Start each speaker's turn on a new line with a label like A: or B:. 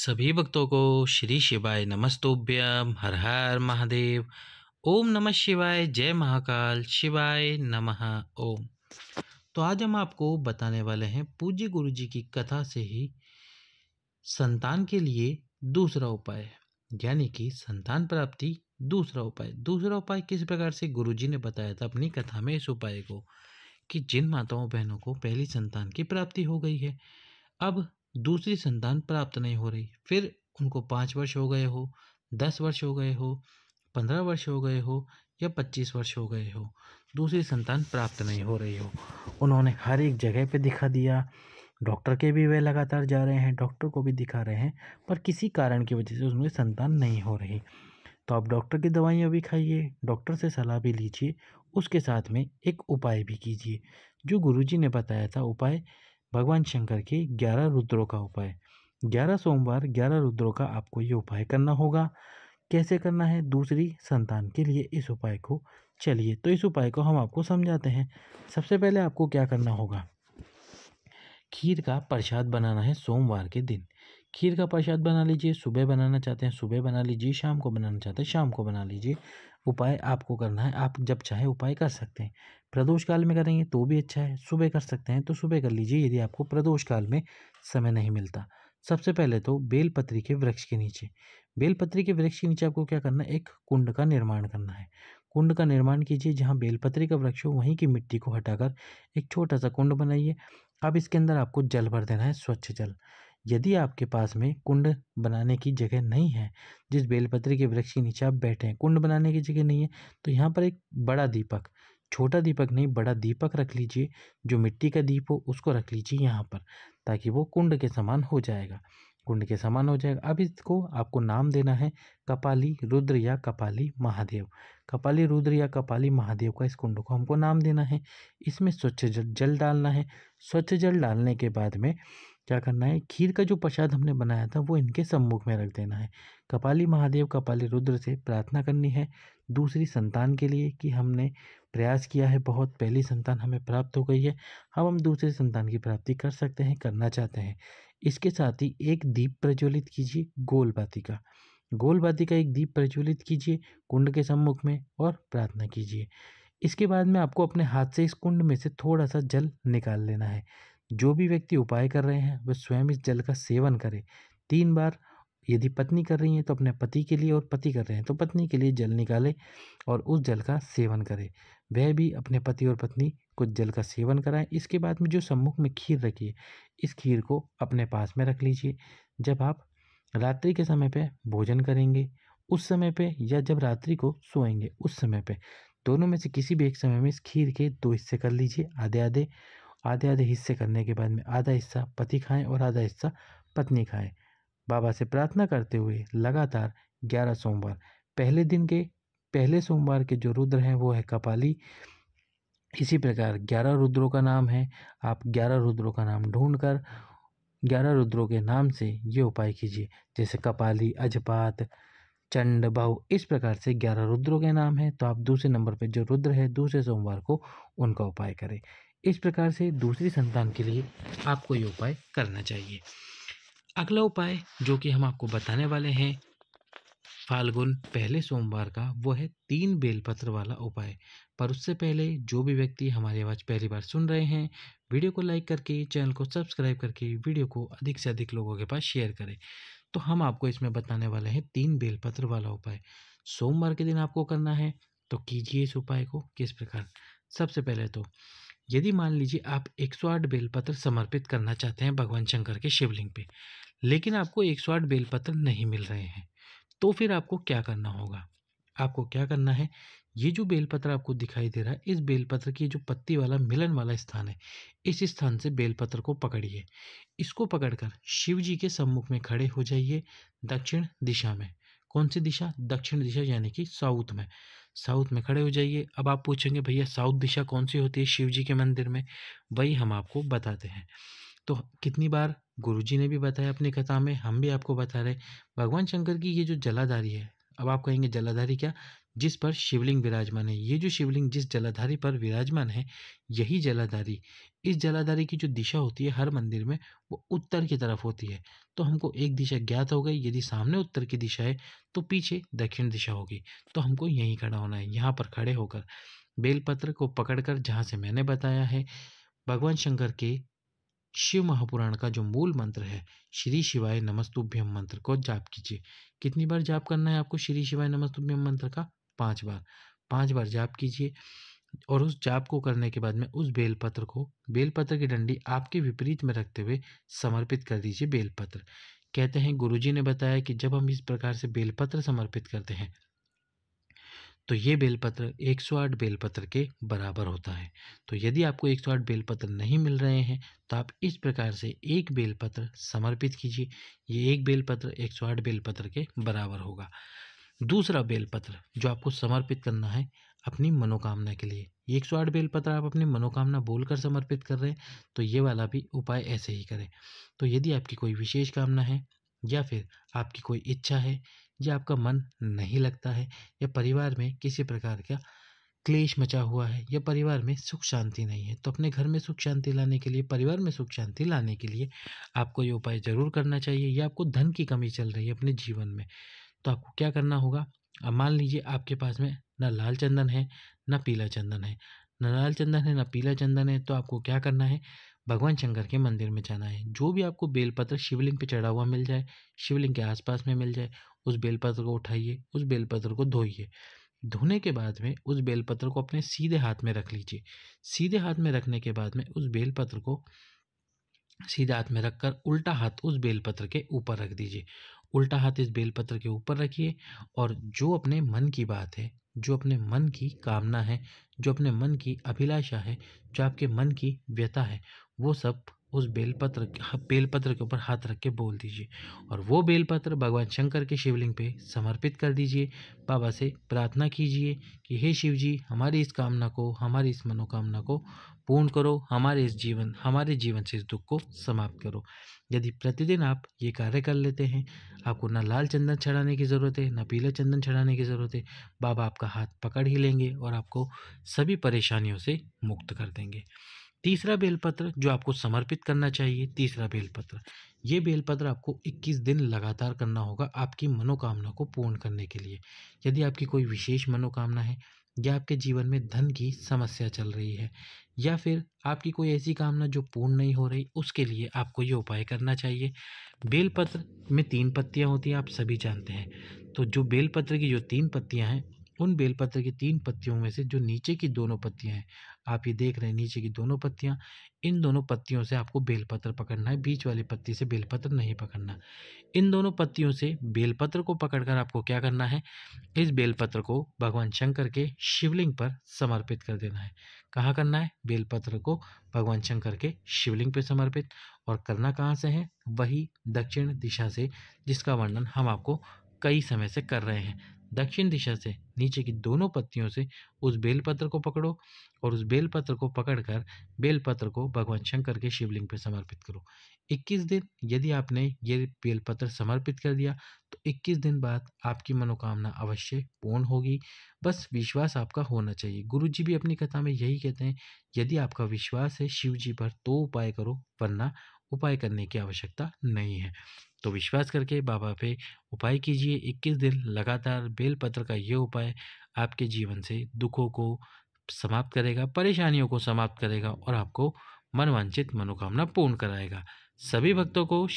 A: सभी भक्तों को श्री शिवाय नमस्तुभ्यम हर हर महादेव। ओम नमः शिवाय, जय महाकाल, शिवाय नमः। ओम। तो आज हम आपको बताने वाले हैं पूज्य गुरु जी की कथा से ही संतान के लिए दूसरा उपाय, यानी कि संतान प्राप्ति दूसरा उपाय किस प्रकार से गुरु जी ने बताया था अपनी कथा में इस उपाय को, कि जिन माताओं बहनों को पहली संतान की प्राप्ति हो गई है, अब दूसरी संतान प्राप्त नहीं हो रही, फिर उनको 5 वर्ष हो गए हो, 10 वर्ष हो गए हो, 15 वर्ष हो गए हो या 25 वर्ष हो गए हो, दूसरी संतान प्राप्त नहीं हो रही हो। उन्होंने हर एक जगह पे दिखा दिया, डॉक्टर के भी वे लगातार जा रहे हैं, डॉक्टर को भी दिखा रहे हैं, पर किसी कारण की वजह से उसमें संतान नहीं हो रही। तो आप डॉक्टर की दवाइयाँ भी खाइए, डॉक्टर से सलाह भी लीजिए, उसके साथ में एक उपाय भी कीजिए जो गुरुजी ने बताया था। उपाय भगवान शंकर के 11 रुद्रों का उपाय। 11 सोमवार 11 रुद्रों का आपको ये उपाय करना होगा। कैसे करना है दूसरी संतान के लिए इस उपाय को, चलिए तो इस उपाय को हम आपको समझाते हैं। सबसे पहले आपको क्या करना होगा, खीर का प्रसाद बनाना है सोमवार के दिन। खीर का प्रसाद बना लीजिए, सुबह बनाना चाहते हैं सुबह बना लीजिए, शाम को बनाना चाहते हैं शाम को बना लीजिए। उपाय आपको करना है, आप जब चाहे उपाय कर सकते हैं। प्रदोष काल में करेंगे तो भी अच्छा है, सुबह कर सकते हैं तो सुबह कर लीजिए यदि आपको प्रदोष काल में समय नहीं मिलता। सबसे पहले तो बेलपत्री के वृक्ष के नीचे, बेलपत्री के वृक्ष के नीचे आपको क्या करना है, एक कुंड का निर्माण करना है। कुंड का निर्माण कीजिए, जहाँ बेलपत्री का वृक्ष हो वहीं की मिट्टी को हटाकर एक छोटा सा कुंड बनाइए। अब इसके अंदर आपको जल भर देना है, स्वच्छ जल। यदि आपके पास में कुंड बनाने की जगह नहीं है, जिस बेलपत्री के वृक्ष के नीचे आप बैठे हैं कुंड बनाने की जगह नहीं है, तो यहाँ पर एक बड़ा दीपक, छोटा दीपक नहीं बड़ा दीपक रख लीजिए, जो मिट्टी का दीप हो उसको रख लीजिए यहाँ पर, ताकि वो कुंड के समान हो जाएगा, कुंड के समान हो जाएगा। अब इसको आपको नाम देना है कपाली रुद्र या कपाली महादेव। कपाली रुद्र या कपाली महादेव का इस कुंड को हमको नाम देना है। इसमें स्वच्छ जल डालना है। स्वच्छ जल डालने के बाद में क्या करना है, खीर का जो प्रसाद हमने बनाया था वो इनके सम्मुख में रख देना है। कपाली महादेव कपाली रुद्र से प्रार्थना करनी है दूसरी संतान के लिए, कि हमने प्रयास किया है बहुत, पहली संतान हमें प्राप्त हो गई है, अब हम दूसरी संतान की प्राप्ति कर सकते हैं, करना चाहते हैं। इसके साथ ही एक दीप प्रज्वलित कीजिए, गोल बाती का एक दीप प्रज्वलित कीजिए कुंड के सम्मुख में और प्रार्थना कीजिए। इसके बाद में आपको अपने हाथ से इस कुंड में से थोड़ा सा जल निकाल लेना है। जो भी व्यक्ति उपाय कर रहे हैं वह स्वयं इस जल का सेवन करे 3 बार। यदि पत्नी कर रही है तो अपने पति के लिए, और पति कर रहे हैं तो पत्नी के लिए जल निकाले और उस जल का सेवन करे। वह भी अपने पति और पत्नी को जल का सेवन कराएं। इसके बाद में जो सम्मुख में खीर रखी है, इस खीर को अपने पास में रख लीजिए। जब आप रात्रि के समय पे भोजन करेंगे उस समय पे, या जब रात्रि को सोएंगे उस समय पे, दोनों में से किसी भी एक समय में इस खीर के 2 हिस्से कर लीजिए, आधे आधे हिस्से करने के बाद में आधा हिस्सा पति खाएं और आधा हिस्सा पत्नी खाएं। बाबा से प्रार्थना करते हुए लगातार 11 सोमवार, पहले दिन के पहले सोमवार के जो रुद्र हैं वो है कपाली। इसी प्रकार 11 रुद्रों का नाम है, आप 11 रुद्रों का नाम ढूंढकर 11 रुद्रों के नाम से ये उपाय कीजिए, जैसे कपाली, अजपात, चंड, बाहु, इस प्रकार से 11 रुद्रों के नाम हैं। तो आप दूसरे नंबर पे जो रुद्र है दूसरे सोमवार को उनका उपाय करें। इस प्रकार से दूसरी संतान के लिए आपको ये उपाय करना चाहिए। अगला उपाय जो कि हम आपको बताने वाले हैं फाल्गुन पहले सोमवार का, वो है 3 बेलपत्र वाला उपाय। पर उससे पहले जो भी व्यक्ति हमारी आवाज़ पहली बार सुन रहे हैं, वीडियो को लाइक करके, चैनल को सब्सक्राइब करके, वीडियो को अधिक से अधिक लोगों के पास शेयर करें। तो हम आपको इसमें बताने वाले हैं 3 बेलपत्र वाला उपाय। सोमवार के दिन आपको करना है, तो कीजिए इस उपाय को किस प्रकार। सबसे पहले तो यदि मान लीजिए आप 108 बेलपत्र समर्पित करना चाहते हैं भगवान शंकर के शिवलिंग पे, लेकिन आपको 108 बेलपत्र नहीं मिल रहे हैं, तो फिर आपको क्या करना होगा, आपको क्या करना है, ये जो बेलपत्र आपको दिखाई दे रहा है, इस बेलपत्र की जो पत्ती वाला मिलन वाला स्थान है, इस स्थान से बेलपत्र को पकड़िए। इसको पकड़कर शिव जी के सम्मुख में खड़े हो जाइए दक्षिण दिशा में। कौन सी दिशा, दक्षिण दिशा, यानी कि साउथ में। साउथ में खड़े हो जाइए। अब आप पूछेंगे भैया साउथ दिशा कौन सी होती है शिव जी के मंदिर में, वही हम आपको बताते हैं। तो कितनी बार गुरुजी ने भी बताया अपनी कथा में, हम भी आपको बता रहे, भगवान शंकर की ये जो जलाधारी है, अब आप कहेंगे जलाधारी क्या, जिस पर शिवलिंग विराजमान है। ये जो शिवलिंग जिस जलाधारी पर विराजमान है, यही जलाधारी, इस जलाधारी की जो दिशा होती है हर मंदिर में, वो उत्तर की तरफ होती है। तो हमको एक दिशा ज्ञात हो गई, यदि सामने उत्तर की दिशा है तो पीछे दक्षिण दिशा होगी। तो हमको यहीं खड़ा होना है। यहाँ पर खड़े होकर बेलपत्र को पकड़कर, जहाँ से मैंने बताया है, भगवान शंकर के शिव महापुराण का जो मूल मंत्र है, श्री शिवाय नमस्तुभ्यम मंत्र को जाप कीजिए। कितनी बार जाप करना है आपको श्री शिवाय नमस्तुभ्यम मंत्र का? 5 बार। 5 बार जाप कीजिए और उस जाप को करने के बाद में उस बेलपत्र की डंडी आपके विपरीत में रखते हुए समर्पित कर दीजिए बेलपत्र। कहते हैं, गुरुजी ने बताया कि जब हम इस प्रकार से बेलपत्र समर्पित करते हैं तो ये बेलपत्र 108 बेलपत्र के बराबर होता है। तो यदि आपको 108 बेलपत्र नहीं मिल रहे हैं तो आप इस प्रकार से एक बेलपत्र समर्पित कीजिए। ये एक बेलपत्र 108 बेलपत्र के बराबर होगा। दूसरा बेलपत्र जो आपको समर्पित करना है अपनी मनोकामना के लिए, ये 108 बेलपत्र आप अपनी मनोकामना बोलकर समर्पित कर रहे हैं, तो ये वाला भी उपाय ऐसे ही करें। तो यदि आपकी कोई विशेष कामना है, या फिर आपकी कोई इच्छा है, या आपका मन नहीं लगता है, या परिवार में किसी प्रकार का क्लेश मचा हुआ है, या परिवार में सुख शांति नहीं है, तो अपने घर में सुख शांति लाने के लिए, परिवार में सुख शांति लाने के लिए आपको ये उपाय ज़रूर करना चाहिए। या आपको धन की कमी चल रही है अपने जीवन में, तो आपको क्या करना होगा? अब मान लीजिए आपके पास में ना लाल चंदन है, ना पीला चंदन है, ना लाल चंदन है, ना पीला चंदन है, तो आपको क्या करना है? भगवान शंकर के मंदिर में जाना है। जो भी आपको बेलपत्र शिवलिंग पे चढ़ा हुआ मिल जाए, शिवलिंग के आसपास में मिल जाए, उस बेलपत्र को उठाइए, उस बेलपत्र को धोइए। धोने के बाद में उस बेलपत्र को अपने सीधे हाथ में रख लीजिए। सीधे हाथ में रखने के बाद में उस बेलपत्र को सीधे हाथ में रखकर उल्टा हाथ उस बेलपत्र के ऊपर रख दीजिए। उल्टा हाथ इस बेलपत्र के ऊपर रखिए और जो अपने मन की बात है, जो अपने मन की कामना है, जो अपने मन की अभिलाषा है, जो आपके मन की व्यथा है, वो सब उस बेलपत्र के ऊपर हाथ रख के बोल दीजिए। और वो बेलपत्र भगवान शंकर के शिवलिंग पे समर्पित कर दीजिए। बाबा से प्रार्थना कीजिए कि हे शिव जी, हमारी इस कामना को, हमारी इस मनोकामना को पूर्ण करो, हमारे जीवन से इस दुख को समाप्त करो। यदि प्रतिदिन आप ये कार्य कर लेते हैं, आपको ना लाल चंदन चढ़ाने की ज़रूरत है, ना पीला चंदन चढ़ाने की ज़रूरत है, बाबा आपका हाथ पकड़ ही लेंगे और आपको सभी परेशानियों से मुक्त कर देंगे। तीसरा बेलपत्र जो आपको समर्पित करना चाहिए, तीसरा बेलपत्र, ये बेलपत्र आपको 21 दिन लगातार करना होगा आपकी मनोकामना को पूर्ण करने के लिए। यदि आपकी कोई विशेष मनोकामना है, या आपके जीवन में धन की समस्या चल रही है, या फिर आपकी कोई ऐसी कामना जो पूर्ण नहीं हो रही, उसके लिए आपको ये उपाय करना चाहिए। बेलपत्र में 3 पत्तियाँ होती हैं, आप सभी जानते हैं। तो जो बेलपत्र की जो 3 पत्तियाँ हैं, उन बेलपत्र की 3 पत्तियों में से जो नीचे की दोनों पत्तियाँ हैं, आप ये देख रहे हैं नीचे की दोनों पत्तियाँ, इन दोनों पत्तियों से आपको बेलपत्र पकड़ना है, बीच वाली पत्ती से बेलपत्र नहीं पकड़ना। इन दोनों पत्तियों से बेलपत्र को पकड़कर आपको क्या करना है? इस बेलपत्र को भगवान शंकर के शिवलिंग पर समर्पित कर देना है। कहाँ करना है? बेलपत्र को भगवान शंकर के शिवलिंग पे समर्पित। और करना कहाँ से है? वही दक्षिण दिशा से, जिसका वर्णन हम आपको कई समय से कर रहे हैं। दक्षिण दिशा से नीचे की दोनों पत्तियों से उस बेलपत्र को पकड़ो और उस बेलपत्र को पकड़कर बेलपत्र को भगवान शंकर के शिवलिंग पर समर्पित करो। 21 दिन यदि आपने ये बेलपत्र समर्पित कर दिया तो 21 दिन बाद आपकी मनोकामना अवश्य पूर्ण होगी। बस विश्वास आपका होना चाहिए। गुरुजी भी अपनी कथा में यही कहते हैं, यदि आपका विश्वास है शिव जी पर तो उपाय करो, वरना उपाय करने की आवश्यकता नहीं है। तो विश्वास करके बाबा पे उपाय कीजिए। 21 दिन लगातार बेलपत्र का ये उपाय आपके जीवन से दुखों को समाप्त करेगा, परेशानियों को समाप्त करेगा और आपको मनवांछित मनोकामना पूर्ण कराएगा। सभी भक्तों को